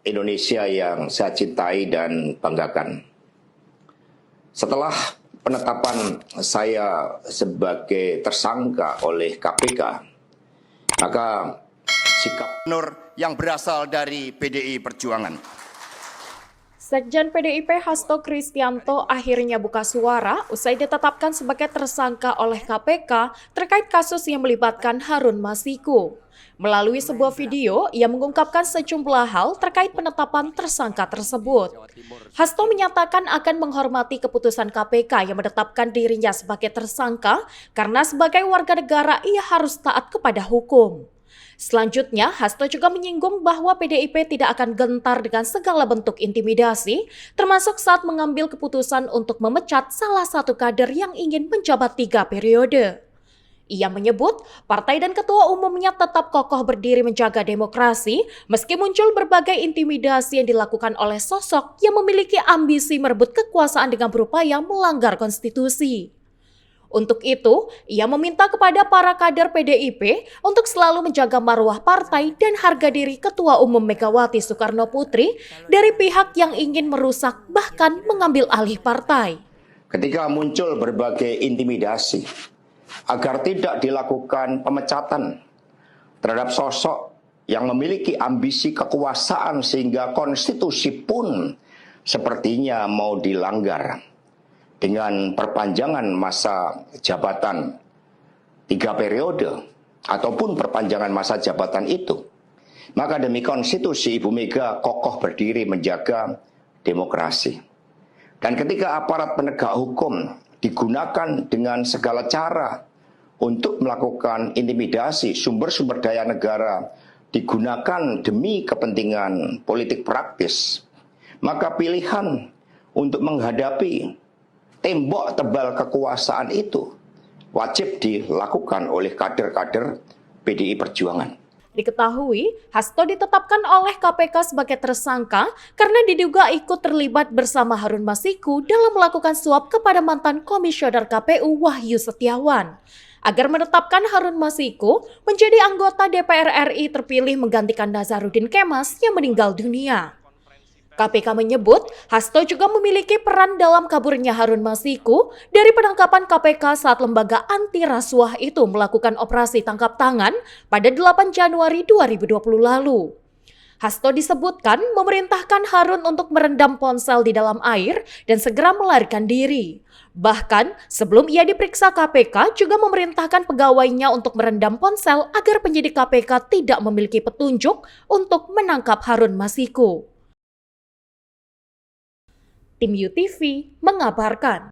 Indonesia yang saya cintai dan banggakan. Setelah penetapan saya sebagai tersangka oleh KPK, maka sikap Nur yang berasal dari PDI Perjuangan. Sekjen PDIP Hasto Kristianto akhirnya buka suara usai ditetapkan sebagai tersangka oleh KPK terkait kasus yang melibatkan Harun Masiku. Melalui sebuah video, ia mengungkapkan sejumlah hal terkait penetapan tersangka tersebut. Hasto menyatakan akan menghormati keputusan KPK yang menetapkan dirinya sebagai tersangka karena sebagai warga negara ia harus taat kepada hukum. Selanjutnya, Hasto juga menyinggung bahwa PDIP tidak akan gentar dengan segala bentuk intimidasi, termasuk saat mengambil keputusan untuk memecat salah satu kader yang ingin menjabat 3 periode. Ia menyebut partai dan ketua umumnya tetap kokoh berdiri menjaga demokrasi meski muncul berbagai intimidasi yang dilakukan oleh sosok yang memiliki ambisi merebut kekuasaan dengan berupaya melanggar konstitusi. Untuk itu, ia meminta kepada para kader PDIP untuk selalu menjaga marwah partai dan harga diri Ketua Umum Megawati Soekarno Putri dari pihak yang ingin merusak bahkan mengambil alih partai. Ketika muncul berbagai intimidasi agar tidak dilakukan pemecatan terhadap sosok yang memiliki ambisi kekuasaan sehingga konstitusi pun sepertinya mau dilanggar dengan perpanjangan masa jabatan 3 periode ataupun perpanjangan masa jabatan itu, maka demi konstitusi Ibu Mega kokoh berdiri menjaga demokrasi. Dan ketika aparat penegak hukum digunakan dengan segala cara untuk melakukan intimidasi, sumber-sumber daya negara digunakan demi kepentingan politik praktis, maka pilihan untuk menghadapi tembok tebal kekuasaan itu wajib dilakukan oleh kader-kader PDI Perjuangan. Diketahui, Hasto ditetapkan oleh KPK sebagai tersangka karena diduga ikut terlibat bersama Harun Masiku dalam melakukan suap kepada mantan komisioner KPU Wahyu Setiawan. Agar menetapkan Harun Masiku menjadi anggota DPR RI terpilih menggantikan Nazarudin Kemas yang meninggal dunia. KPK menyebut Hasto juga memiliki peran dalam kaburnya Harun Masiku dari penangkapan KPK saat lembaga anti rasuah itu melakukan operasi tangkap tangan pada 8 Januari 2020 lalu. Hasto disebutkan memerintahkan Harun untuk merendam ponsel di dalam air dan segera melarikan diri. Bahkan sebelum ia diperiksa KPK juga memerintahkan pegawainya untuk merendam ponsel agar penyidik KPK tidak memiliki petunjuk untuk menangkap Harun Masiku. Tim UTV mengabarkan.